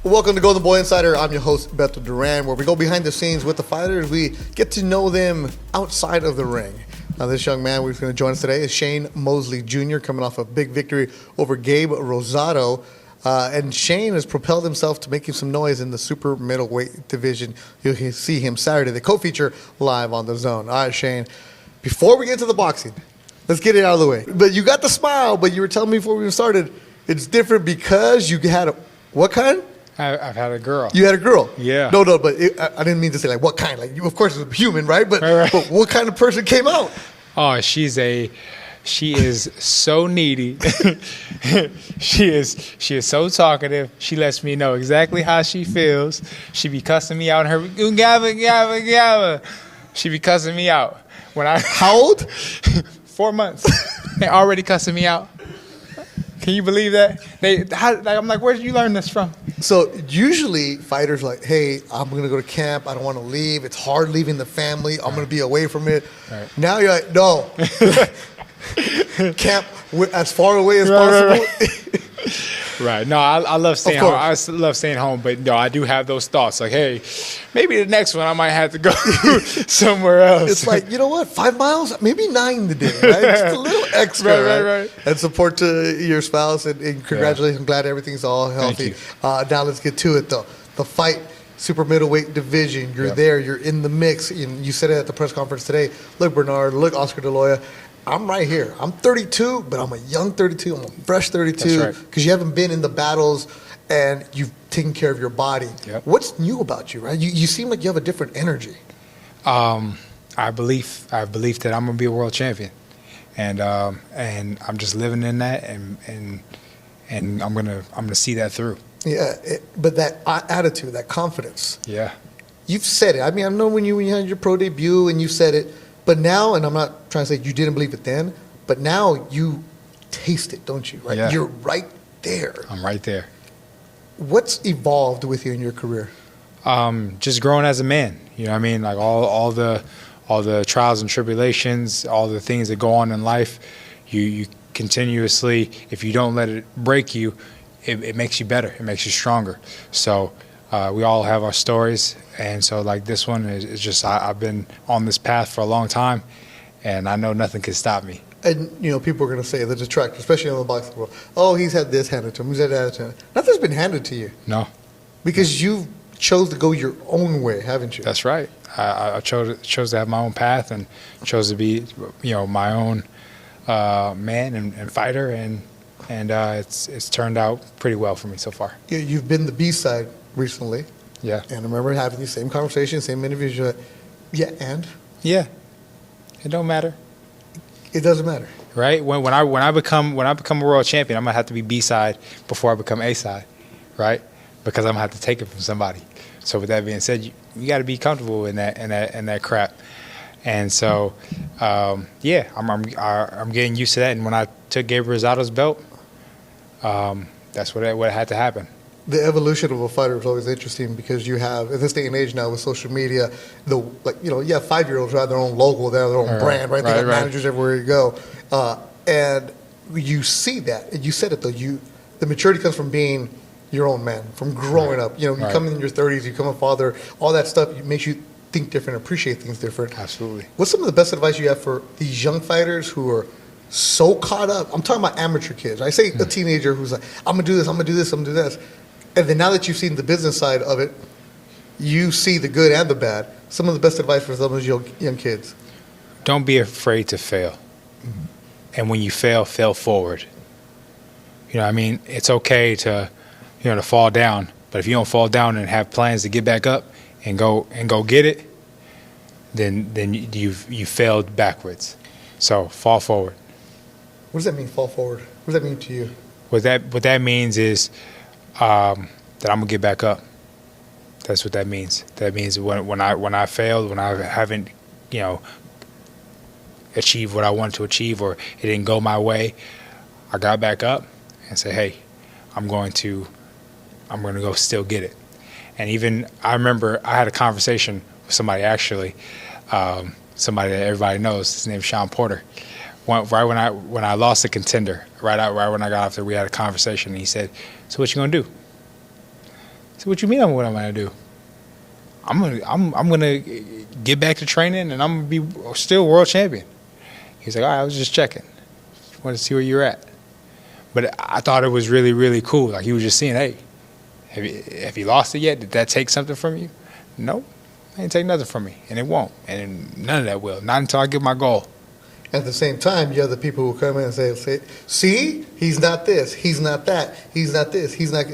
Welcome to Golden Boy Insider. I'm your host, Beto Duran, where we go behind the scenes with the fighters. We get to know them outside of the ring. Now, this young man who's going to join us today is Shane Mosley Jr., coming off a big victory over Gabe Rosado. And Shane has propelled himself to making some noise in the super middleweight division. You'll see him Saturday, the co-feature, live on the DAZN. All right, Shane, before we get to the boxing, let's get it out of the way. But you got the smile, but you were telling me before we started, it's different because you had a, what kind? I've had a girl. You had a girl? Yeah. No, but I didn't mean to say like what kind. Like you, of course, it's a human, right? But, right. But what kind of person came out? Oh, she is so needy. she is so talkative. She lets me know exactly how she feels. She be cussing me out in her gabba gabba gabba. She be cussing me out when I. How old? 4 months. They already cussing me out. Can you believe that? I'm like, where did you learn this from? So usually fighters are like, hey, I'm going to go to camp. I don't want to leave. It's hard leaving the family. I'm going to be away from it. Right. Now you're like, no. Camp as far away as possible. Right. No, I love staying home. I love staying home, but no, I do have those thoughts. Like, hey, maybe the next one I might have to go somewhere else. It's like, you know what? 5 miles, maybe 9 today, right? Just a little extra, right? And support to your spouse, and congratulations. I'm glad everything's all healthy. Now let's get to it, though. The fight, super middleweight division. You're there. You're in the mix. You said it at the press conference today. Look, Bernard. Look, Oscar De La Hoya. I'm right here. I'm 32, but I'm a young 32. I'm a fresh 32 because you haven't been in the battles and you've taken care of your body. Yep. What's new about you, right? You seem like you have a different energy. I believe that I'm gonna be a world champion, and I'm just living in that, and I'm gonna see that through. Yeah, but that attitude, that confidence. Yeah. You've said it. I mean, I know when you had your pro debut and you said it. But now, and I'm not trying to say you didn't believe it then, but now you taste it, don't you? Right? Yeah. You're right there. I'm right there. What's evolved with you in your career? Just growing as a man. You know what I mean? Like all the trials and tribulations, all the things that go on in life, you continuously, if you don't let it break you, it makes you better. It makes you stronger. So we all have our stories. And so, like, this one is just, I've been on this path for a long time, and I know nothing can stop me. And, you know, people are going to say, the detractors, especially in the boxing world, oh, he's had this handed to him, he's had that handed to him. Nothing's been handed to you. No. Because you chose to go your own way, haven't you? That's right. I chose to have my own path and chose to be, you know, my own man and fighter, and it's turned out pretty well for me so far. You've been the B-side recently. Yeah. And I remember having the same conversation, same interviews. You're like, yeah, and? Yeah. It don't matter. It doesn't matter. Right? When I become a world champion, I'm gonna have to be B-side before I become A-side, right? Because I'm gonna have to take it from somebody. So with that being said, you got to be comfortable in that crap. And so, yeah, I'm getting used to that. And when I took Gabriel Rosado's belt, that's what had to happen. The evolution of a fighter is always interesting because you have, in this day and age now with social media, you have 5-year-olds who have their own logo, they have their own brand, right? They got managers everywhere you go. And you see that. And you said it, though. The maturity comes from being your own man, from growing up. You know, you come in your 30s, you become a father, all that stuff makes you think different, appreciate things different. Absolutely. What's some of the best advice you have for these young fighters who are so caught up? I'm talking about amateur kids. I say a teenager who's like, I'm going to do this, I'm going to do this, I'm going to do this. And then now that you've seen the business side of it, you see the good and the bad. Some of the best advice for some of those young kids. Don't be afraid to fail. Mm-hmm. And when you fail forward. You know what I mean? It's okay to fall down. But if you don't fall down and have plans to get back up and go get it, then you failed backwards. So fall forward. What does that mean, fall forward? What does that mean to you? What that means is that I'm gonna get back up. That's what that means. That means when I failed, when I haven't, achieved what I wanted to achieve, or it didn't go my way, I got back up and said, hey, I'm going to go still get it. And even I remember I had a conversation with somebody, actually, somebody that everybody knows. His name is Sean Porter. Right when I lost the Contender, right when I got off there, we had a conversation, and he said, "So what you gonna do?" said, "What you mean? What am I gonna do? I'm gonna get back to training, and I'm gonna be still world champion." He's like, "All right, I was just checking. Just wanted to see where you're at." But I thought it was really, really cool. Like, he was just seeing, hey, have you lost it yet? Did that take something from you? No, it ain't take nothing from me, and it won't, and none of that will. Not until I get my goal. At the same time, you have the people who come in and say, see, he's not this, he's not that, he's not this, he's not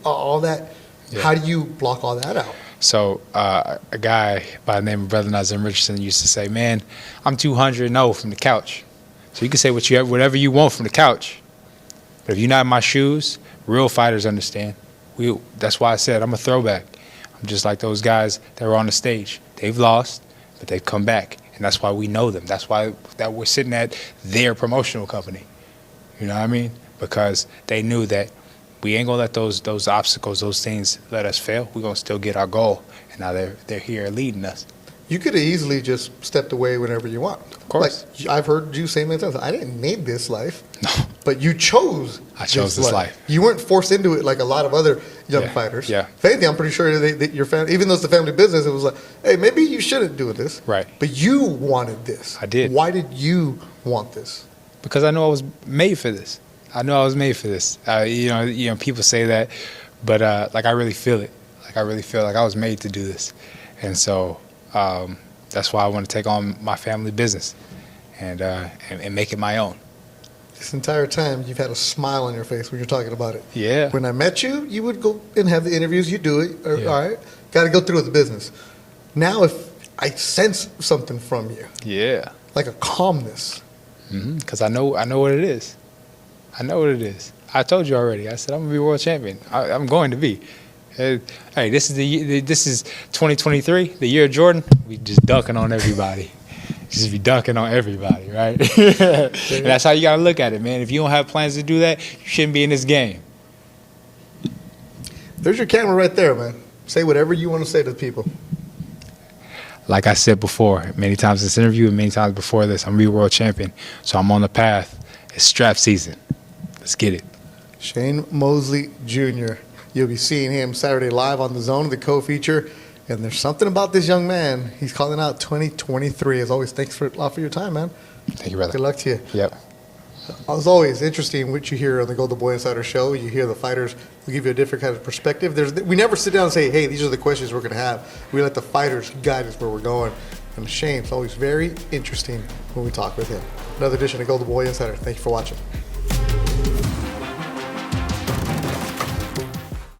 all that. Yeah. How do you block all that out? So a guy by the name of Brother Nazim Richardson used to say, "Man, I'm 200-0 from the couch." So you can say whatever you want from the couch, but if you're not in my shoes, real fighters understand. That's why I said I'm a throwback. I'm just like those guys that were on the stage. They've lost, but they've come back. And that's why we know them. That's why that we're sitting at their promotional company. You know what I mean? Because they knew that we ain't gonna let those obstacles, those things let us fail. We're gonna still get our goal. And now they're here leading us. You could have easily just stepped away whenever you want. Of course. Like, I've heard you say many times, I didn't need this life. No. But you chose I chose this life. You weren't forced into it like a lot of other young fighters. Yeah. If anything, I'm pretty sure that your family, even though it's the family business, it was like, hey, maybe you shouldn't do this. Right. But you wanted this. I did. Why did you want this? Because I know I was made for this. I know I was made for this. You know, people say that, but like, I really feel it. Like, I really feel like I was made to do this. And so that's why I want to take on my family business and make it my own. This entire time, you've had a smile on your face when you're talking about it. Yeah. When I met you, you would go and have the interviews. You do it. Yeah. All right. Got to go through with the business. Now, if I sense something from you, Yeah. like a calmness. Because I know what it is. I know what it is. I told you already. I said I'm gonna be world champion. I'm going to be. Hey, this is 2023, the year of Jordan. We just dunking on everybody. Just be dunking on everybody, right? And that's how you gotta look at it, man. If you don't have plans to do that, you shouldn't be in this game. There's your camera right there, man. Say whatever you want to say to the people. Like I said before, many times in this interview and many times before this, I'm gonna be world champion. So I'm on the path. It's strap season. Let's get it. Shane Mosley Jr. You'll be seeing him Saturday live on DAZN, the co-feature. And there's something about this young man. He's calling out 2023. As always, thanks a lot for your time, man. Thank you, brother. Good luck to you. Yep. As always, interesting what you hear on the Golden Boy Insider Show. You hear the fighters will give you a different kind of perspective. We never sit down and say, hey, these are the questions we're going to have. We let the fighters guide us where we're going. And Shane's always very interesting when we talk with him. Another edition of Golden Boy Insider. Thank you for watching.